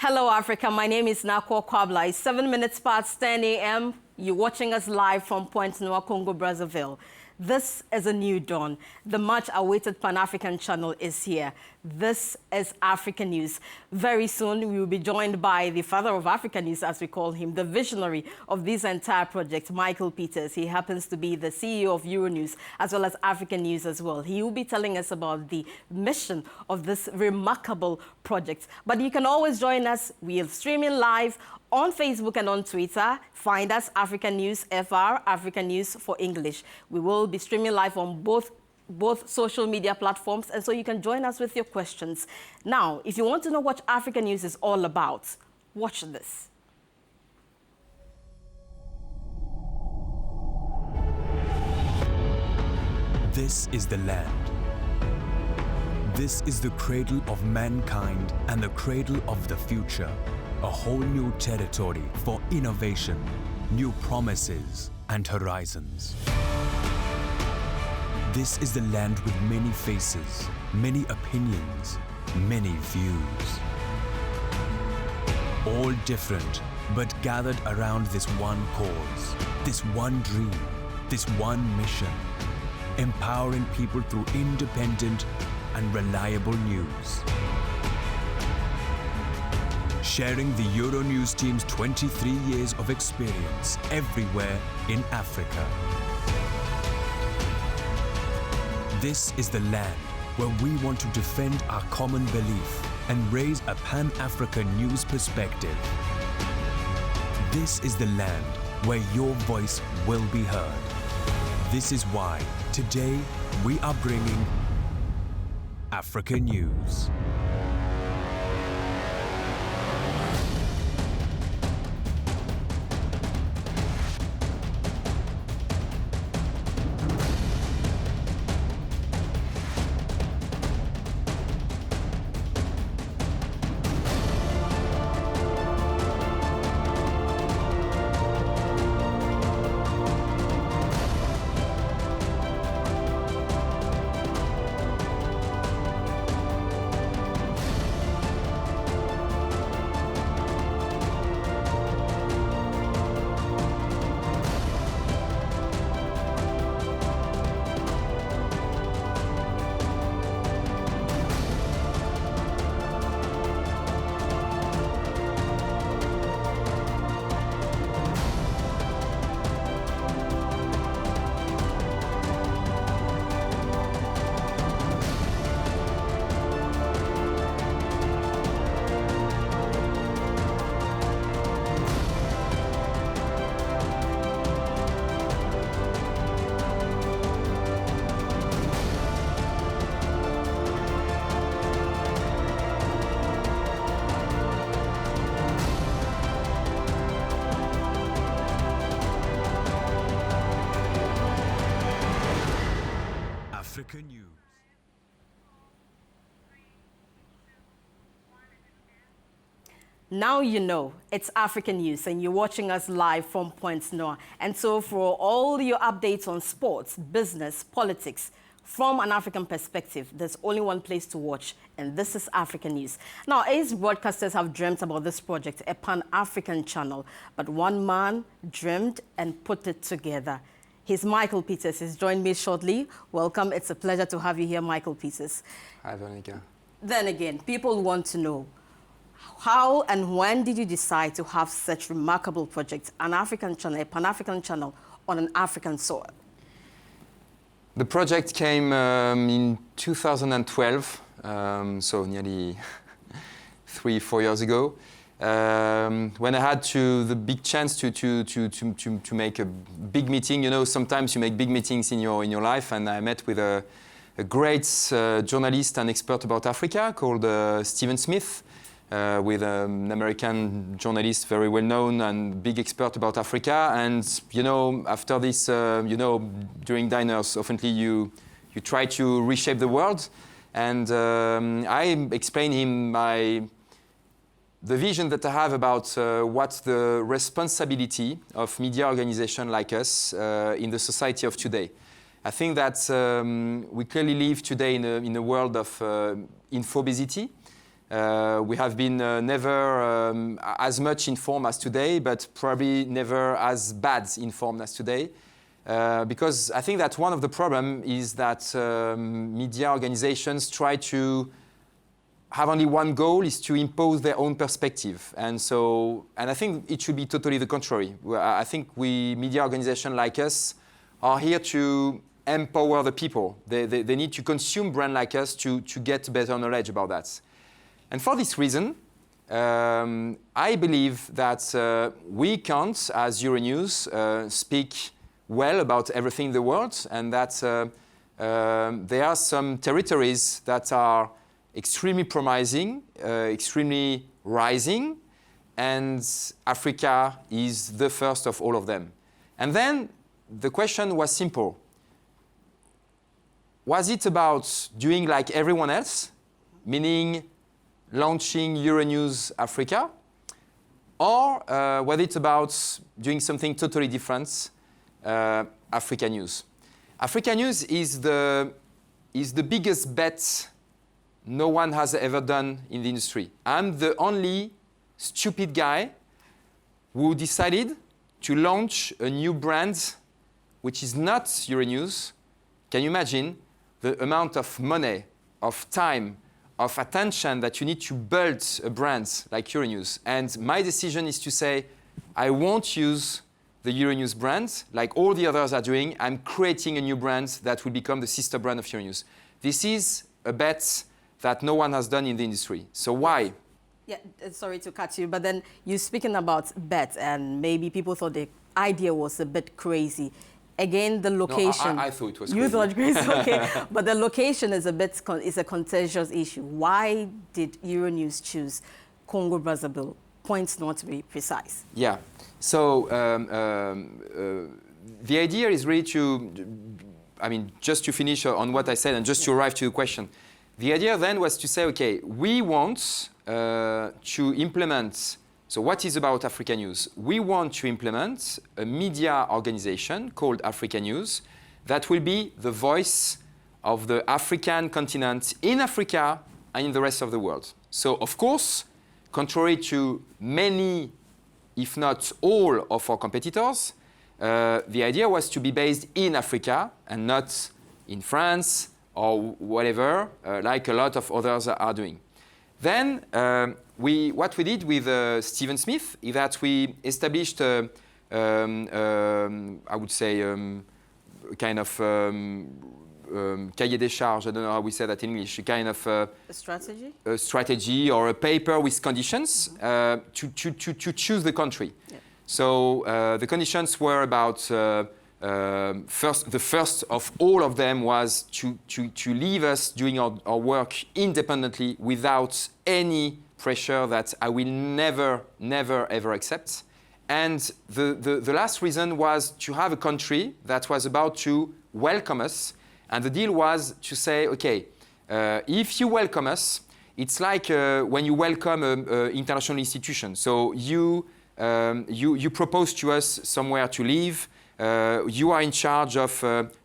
Hello, Africa. My name is Kwabla. It's 7 minutes past 10 a.m. You're watching us live from Pointe-Noire, Congo, Brazzaville. This is a new dawn. The much-awaited Pan-African channel is here. This is Africanews. Very soon, we will be joined by the father of Africanews, as we call him, the visionary of this entire project, Michael Peters. He happens to be the CEO of Euronews, as well as Africanews as well. He will be telling us about the mission of this remarkable project. But you can always join us. We are streaming live on Facebook and on Twitter. Find us, Africanews FR, Africanews for English. We will be streaming live on both social media platforms, and so you can join us with your questions. Now, if you want to know what Africanews is all about, watch this. This is the land. This is the cradle of mankind and the cradle of the future. A whole new territory for innovation, new promises and horizons. This is the land with many faces, many opinions, many views. All different, but gathered around this one cause, this one dream, this one mission. Empowering people through independent and reliable news. Sharing the Euronews team's 23 years of experience everywhere in Africa. This is the land where we want to defend our common belief and raise a Pan-African news perspective. This is the land where your voice will be heard. This is why today we are bringing Africanews. Africanews. Now you know, it's Africanews, and you're watching us live from Pointe-Noire. And so for all your updates on sports, business, politics, from an African perspective, there's only one place to watch, and this is Africanews. Now, ACE broadcasters have dreamt about this project, a Pan-African channel, but one man dreamed and put it together. He's Michael Peters. He's joined me shortly. Welcome. It's a pleasure to have you here, Michael Peters. Hi, Veronica. Then again, people want to know, how and when did you decide to have such remarkable project, an African channel, a Pan-African channel on an African soil? The project came in 2012, so nearly 3-4 years ago. When I had the big chance to make a big meeting, you know, sometimes you make big meetings in your life, and I met with a great journalist and expert about Africa called Stephen Smith, with an American journalist, very well known and big expert about Africa. And you know, after this, you know, during dinners, often you try to reshape the world, and I explained him the vision that I have about what's the responsibility of media organizations like us in the society of today. I think that we clearly live today in a world of infobesity. We have been never as much informed as today, but probably never as bad informed as today. Because I think that one of the problems is that media organizations try to have only one goal, is to impose their own perspective. And I think it should be totally the contrary. I think media organizations like us are here to empower the people. They need to consume brands like us to get better knowledge about that. And for this reason, I believe that we can't, as Euronews, speak well about everything in the world, and that there are some territories that are extremely promising, extremely rising, and Africa is the first of all of them. And then the question was simple. Was it about doing like everyone else, meaning launching Euronews Africa, or was it about doing something totally different, Africanews? Africanews is the biggest bet no one has ever done in the industry. I'm the only stupid guy who decided to launch a new brand which is not Euronews. Can you imagine the amount of money, of time, of attention that you need to build a brand like Euronews? And my decision is to say, I won't use the Euronews brand like all the others are doing. I'm creating a new brand that will become the sister brand of Euronews. This is a bet that no one has done in the industry. So why? Yeah, sorry to cut you, but then you're speaking about bets, and maybe people thought the idea was a bit crazy. Again, the location. No, I thought it was crazy. You thought crazy, okay. But the location is a contentious issue. Why did Euronews choose Congo-Brazzaville? Points not to be precise. Yeah. So the idea is really just to finish on what I said and just to arrive to your question. The idea then was to say, okay, we want to implement, so what is about Africanews? We want to implement a media organization called Africanews that will be the voice of the African continent in Africa and in the rest of the world. So, of course, contrary to many, if not all, of our competitors, the idea was to be based in Africa and not in France or whatever, like a lot of others are doing. Then what we did with Stephen Smith is that we established, I would say, kind of cahier des charges, I don't know how we say that in English, a kind of a strategy? A strategy or a paper with conditions to choose the country. Yeah. So the conditions were about the first of all of them was to leave us doing our work independently without any pressure that I will never, ever accept. And the last reason was to have a country that was about to welcome us. And the deal was to say, okay, if you welcome us, it's like when you welcome an international institution. So you propose to us somewhere to live. You are in charge of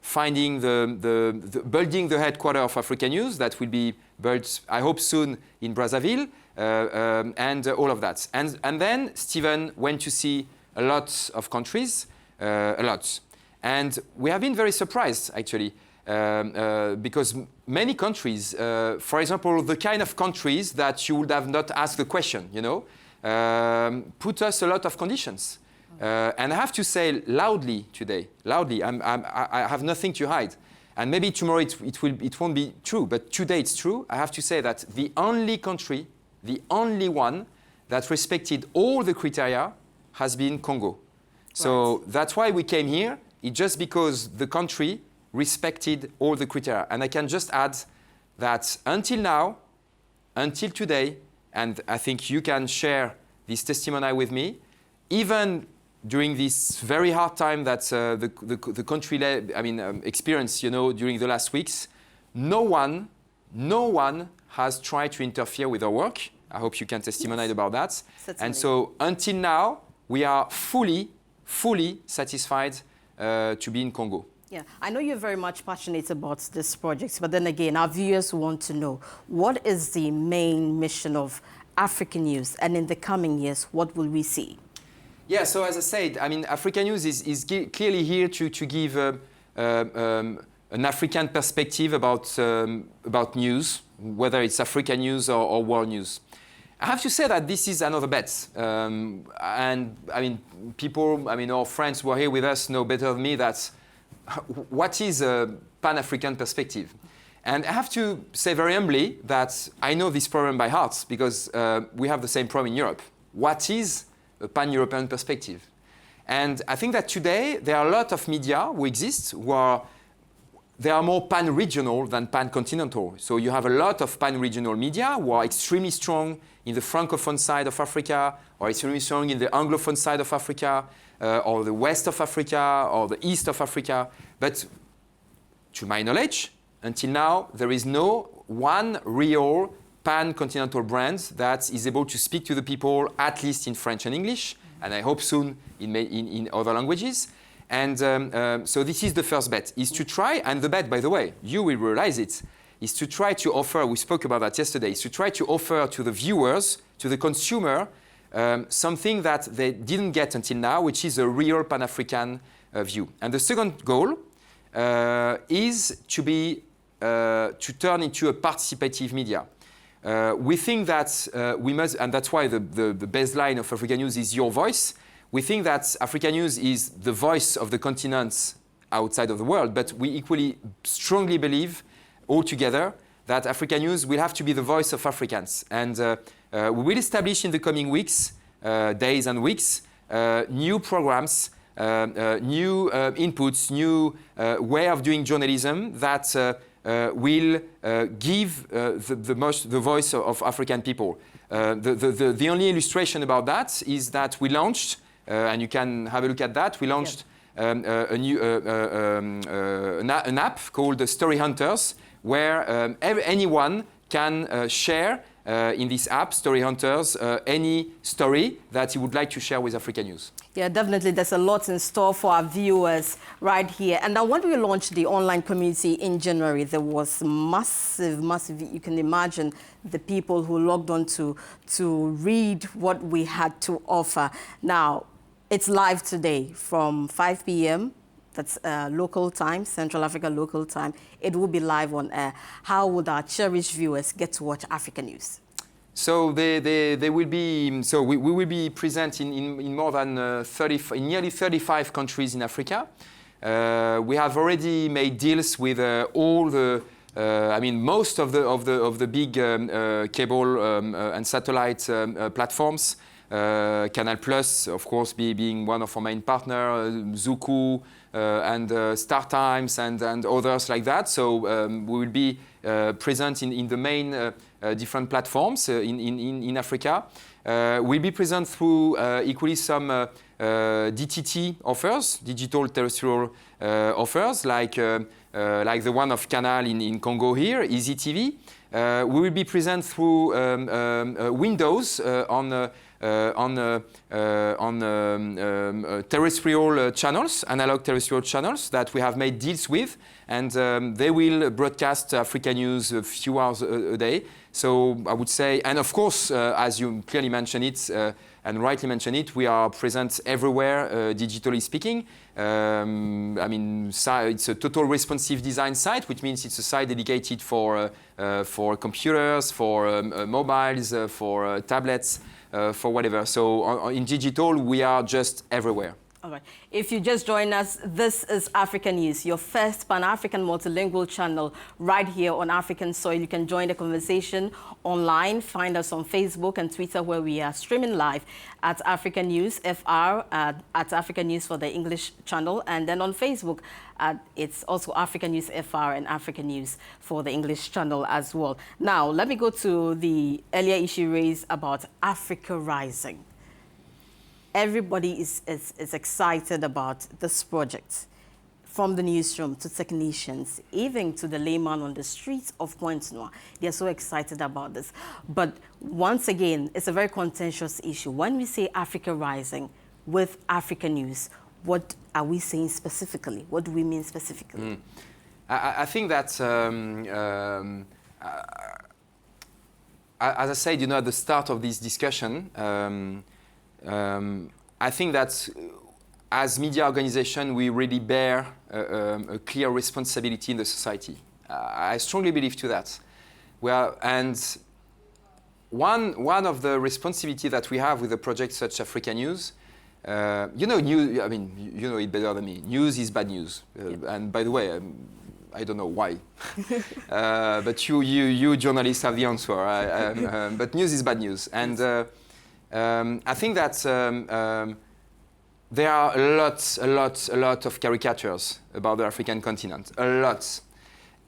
finding building the headquarters of Africanews that will be built, I hope, soon in Brazzaville, and all of that. And then Stephen went to see a lot of countries, a lot. And we have been very surprised, actually, because many countries, for example, the kind of countries that you would have not asked the question, put us a lot of conditions. And I have to say loudly today, I have nothing to hide. And maybe tomorrow it won't be true, but today it's true. I have to say that the only country, the only one that respected all the criteria has been Congo. Right. So that's why we came here. It's just because the country respected all the criteria. And I can just add that until now, until today, and I think you can share this testimony with me, even during this very hard time that the country experienced, during the last weeks, no one has tried to interfere with our work. I hope you can testimoniate about that. Certainly. And so until now, we are fully satisfied to be in Congo. Yeah, I know you're very much passionate about this project, but then again, our viewers want to know, what is the main mission of Africanews, and in the coming years, what will we see? Yeah, so as I said, I mean, Africanews is clearly here to give an African perspective about news, whether it's African news or world news. I have to say that this is another bet. And I mean, people, I mean, our friends who are here with us know better than me that what is a Pan-African perspective? And I have to say very humbly that I know this problem by heart because we have the same problem in Europe. What is a Pan-European perspective? And I think that today there are a lot of media who exist who are they are more pan-regional than pan-continental. So you have a lot of pan-regional media who are extremely strong in the Francophone side of Africa, or extremely strong in the Anglophone side of Africa, or the west of Africa, or the east of Africa. But to my knowledge, until now, there is no one real pan-continental brand that is able to speak to the people, at least in French and English, and I hope soon in other languages. And so this is the first bet, is to try, and the bet, by the way, you will realize it, is to try to offer, we spoke about that yesterday, is to try to offer to the viewers, to the consumer, something that they didn't get until now, which is a real Pan-African view. And the second goal is to turn into a participative media. We think that we must, and that's why the baseline of Africanews is your voice. We think that Africanews is the voice of the continents outside of the world, but we equally strongly believe all together that Africanews will have to be the voice of Africans. And we will establish in the coming weeks, days and weeks, new programs, new inputs, new way of doing journalism that will give the voice of African people. The only illustration about that is that we launched, and you can have a look at that, we launched an app called Story Hunters, where anyone can share in this app, Story Hunters, any story that he would like to share with Africanews. Yeah, definitely. There's a lot in store for our viewers right here. And now when we launched the online community in January, there was massive, you can imagine the people who logged on to read what we had to offer. Now, it's live today from 5 p.m. That's local time, Central Africa local time. It will be live on air. How would our cherished viewers get to watch Africanews? So they will be. So we will be present in more than in nearly 35 countries in Africa. We have already made deals with all the. I mean, most of the big cable and satellite platforms. Canal Plus, of course, being one of our main partners, Zuku, and StarTimes and others like that. So we will be present in the main different platforms in Africa. We'll be present through equally some DTT offers, digital terrestrial offers, like the one of Canal in Congo here, Easy TV. We will be present through Windows on terrestrial channels, analog terrestrial channels that we have made deals with, and they will broadcast Africanews a few hours a day. So I would say, and of course, as you clearly mentioned it, and rightly mentioned it, we are present everywhere, digitally speaking. I mean, it's a total responsive design site, which means it's a site dedicated for computers, for mobiles, for tablets, for whatever. So in digital, we are just everywhere. All right. If you just join us, this is Africanews, your first Pan-African multilingual channel right here on African soil. You can join the conversation online. Find us on Facebook and Twitter, where we are streaming live at Africanews FR, at Africanews for the English channel. And then on Facebook, it's also Africanews FR and Africanews for the English channel as well. Now, let me go to the earlier issue raised about Africa Rising. Everybody is excited about this project, from the newsroom to technicians, even to the layman on the streets of Pointe-Noire. They are so excited about this. But once again, it's a very contentious issue. When we say Africa Rising with Africanews, what are we saying specifically? What do we mean specifically? I think that, as I said, at the start of this discussion, I think that as media organization, we really bear a clear responsibility in the society. I strongly believe to that. And one of the responsibility that we have with a project such as Africanews, news, I mean, you know it better than me. News is bad news. And by the way, I don't know why. But you journalists have the answer. But news is bad news. And I think that there are a lot of caricatures about the African continent. A lot.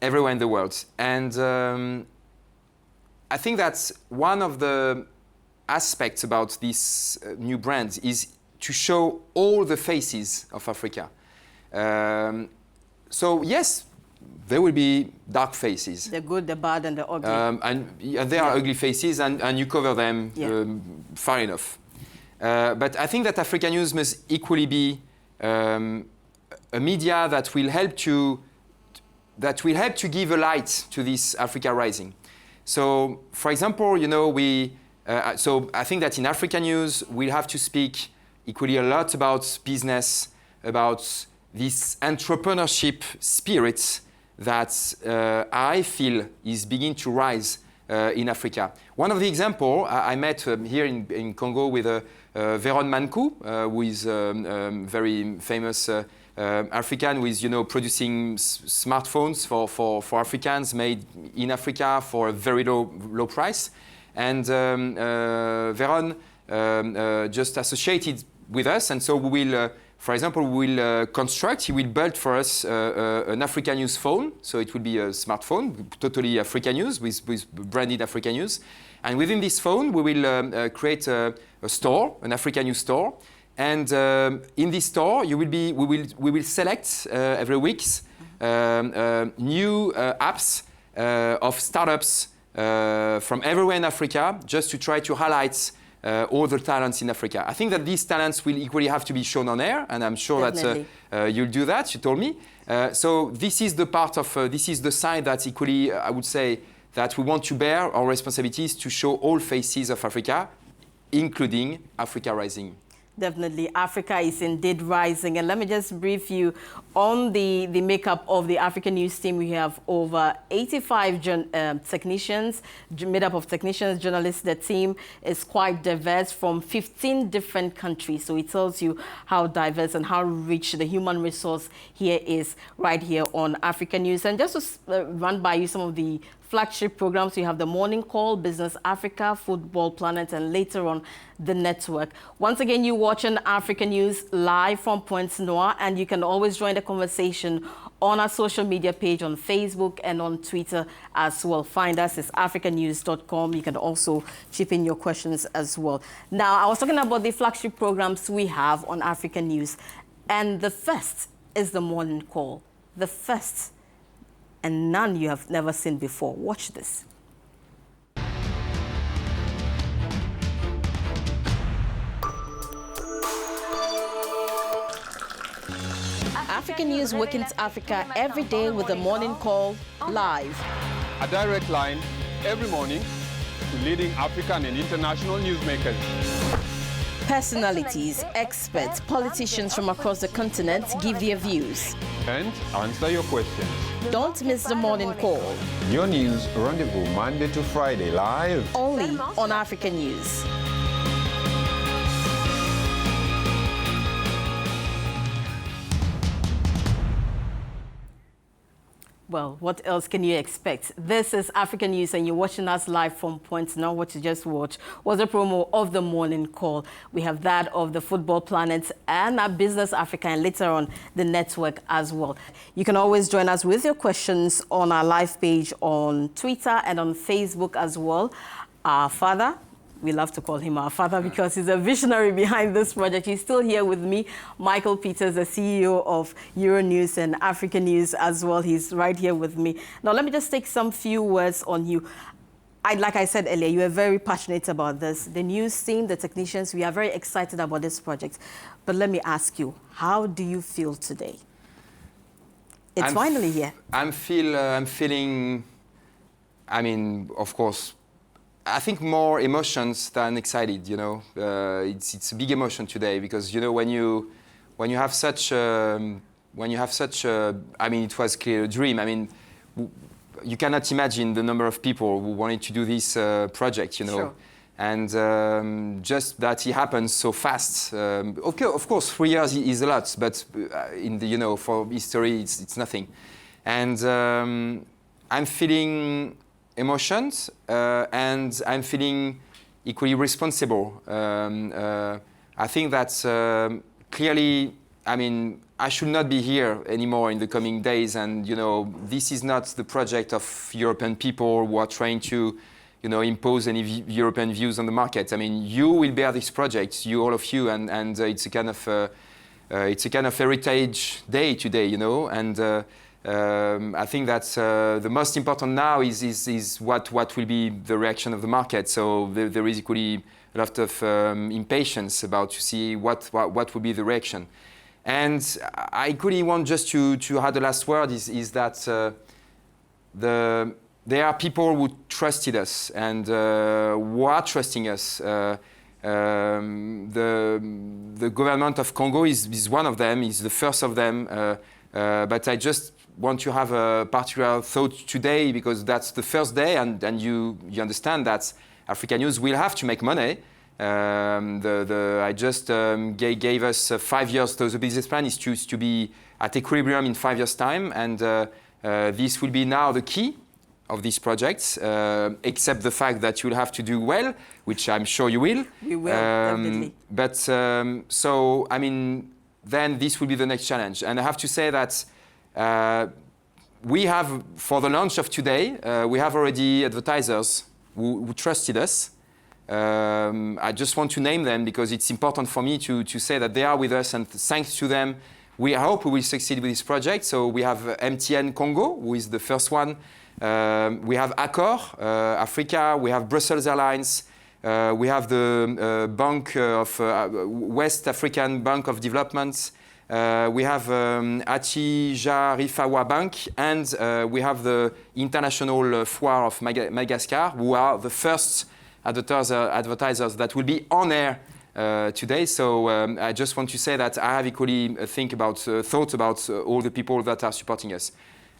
Everywhere in the world. And I think that one of the aspects about this new brand is to show all the faces of Africa. So yes, there will be dark faces. The good, the bad, and the ugly. And there are ugly faces, and you cover them far enough. But I think that Africanews must equally be a media that will help to give a light to this Africa rising. So, for example, so I think that in Africanews we'll have to speak equally a lot about business, about this entrepreneurship spirit that I feel is beginning to rise in Africa. One of the examples, I met here in Congo with Veronica, who is very famous African, who is producing smartphones for Africans made in Africa for a very low price. And Veron just associated with us, and so we will, for example, he will build for us an Africanews phone. So it will be a smartphone, totally Africanews, with branded Africanews. And within this phone, we will create a store, an Africanews store. And in this store, we will select every week new apps of startups from everywhere in Africa, just to try to highlight all the talents in Africa. I think that these talents will equally have to be shown on air, and I'm sure that you'll do that. You told me. So this is the part of this is the side that equally I would say that we want to bear our responsibilities to show all faces of Africa, including Africa rising. Definitely, Africa is indeed rising. And let me just brief you on the makeup of the Africanews team. We have over 85 technicians, made up of technicians, journalists. The team is quite diverse from 15 different countries. So it tells you how diverse and how rich the human resource here is right here on Africanews. And just to run by you some of the flagship programs, we have the Morning Call, Business Africa, Football Planet, and later on the network. Once again, you're watching Africanews live from Pointe Noire, and you can always join the conversation on our social media page on Facebook and on Twitter as well. Find us at africanews.com. You can also chip in your questions as well. Now, I was talking about the flagship programs we have on Africanews, and the first is the Morning Call. The first, and none you have never seen before. Watch this. Africanews Wakens Africa every day with the Morning Call live. A direct line every morning to leading African and international newsmakers. Personalities, experts, politicians from across the continent give their views. And answer your questions. Don't miss the Morning Call. Your news rendezvous Monday to Friday live. Only on Africanews. Well, what else can you expect? This is Africanews, and you're watching us live from Pointe Noire. What you just watched was a promo of the Morning Call. We have that of the Football Planet and our Business Africa, and later on the network as well. You can always join us with your questions on our live page on Twitter and on Facebook as well. Our father, we love to call him our father because he's a visionary behind this project. He's still here with me. Michael Peters, the CEO of Euronews and Africanews as well. He's right here with me. Now, let me just take some few words on you. like I said earlier, you are very passionate about this. The news team, the technicians, we are very excited about this project. But let me ask you, how do you feel today? It's finally here. I'm feeling, I mean, of course, I think more emotions than excited, you know. It's a big emotion today because, you know, when you have such I mean, it was clearly a dream. I mean, you cannot imagine the number of people who wanted to do this project, you know. Sure. And just that it happens so fast. Okay, of course, 3 years is a lot, but in the, you know, for history, it's nothing. And I'm feeling emotions, and I'm feeling equally responsible. I think that clearly, I mean, I should not be here anymore in the coming days. And, you know, this is not the project of European people who are trying to, you know, impose any European views on the market. I mean, you will bear this project, you, all of you, and it's a kind of heritage day today, you know. And I think that the most important now is what will be the reaction of the market. So there is equally a lot of impatience about to see what will be the reaction. And I equally want just to have the last word is that there are people who trusted us and who are trusting us. The government of Congo is one of them, is the first of them. But I just want to have a particular thought today because that's the first day, and you understand that Africanews will have to make money. I just gave us 5 years. So the business plan is to be at equilibrium in 5 years' time, and this will be now the key of these projects, except the fact that you'll have to do well, which I'm sure you will. We will, definitely. But so, I mean, then this will be the next challenge. And I have to say that we have, for the launch of today, we have already advertisers who trusted us. I just want to name them because it's important for me to say that they are with us, and thanks to them, I hope we will succeed with this project. So we have MTN Congo, who is the first one. We have Accor Africa, we have Brussels Airlines, we have the Bank of West African Bank of Development, we have Atijarifawa Bank, and we have the International Foire of Madagascar, who are the first advertisers that will be on air today. So I just want to say that I have equally thought about all the people that are supporting us.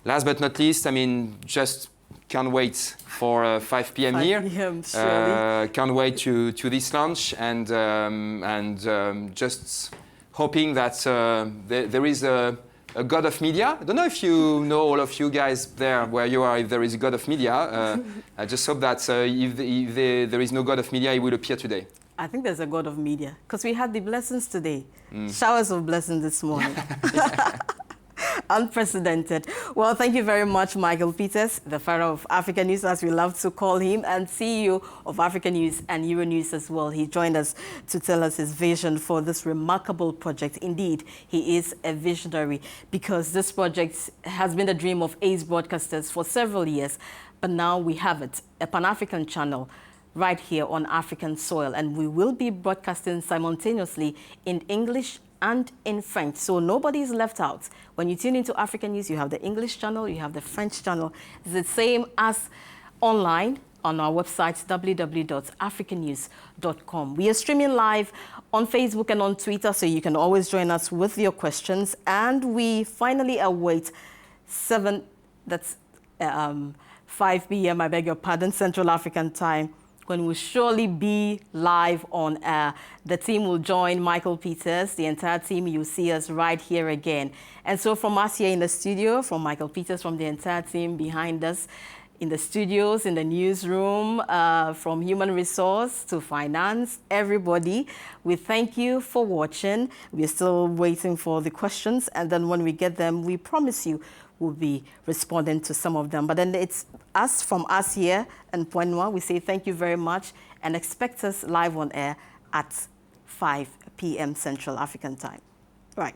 Last but not least, I mean, just can't wait for 5 p.m. here. 5 p.m. surely. Can't wait to this launch, and just hoping that there is a god of media. I don't know if you know, all of you guys there where you are, if there is a god of media. I just hope that if there is no god of media, he will appear today. I think there's a god of media because we had the blessings today. Showers of blessings this morning. Unprecedented. Well, thank you very much, Michael Peters, the Pharaoh of Africanews, as we love to call him, and CEO of Africanews and Euronews as well. He joined us to tell us his vision for this remarkable project. Indeed, he is a visionary because this project has been the dream of Ace broadcasters for several years, but now we have it, a Pan-African channel right here on African soil, and we will be broadcasting simultaneously in English and in French, so nobody is left out. When you tune into Africanews, you have the English channel, you have the French channel. It's the same as online on our website, www.africanews.com. We are streaming live on Facebook and on Twitter, so you can always join us with your questions. And we finally await 5 p.m., I beg your pardon, Central African time, when we'll surely be live on air. The team will join Michael Peters, the entire team. You'll see us right here again. And so from us here in the studio, from Michael Peters, from the entire team behind us, in the studios, in the newsroom, from human resource to finance, everybody, we thank you for watching. We're still waiting for the questions, and then when we get them, we promise you we'll be responding to some of them. But then it's us, from us here in Point Noir. We say thank you very much and expect us live on air at 5 p.m. Central African time. Right.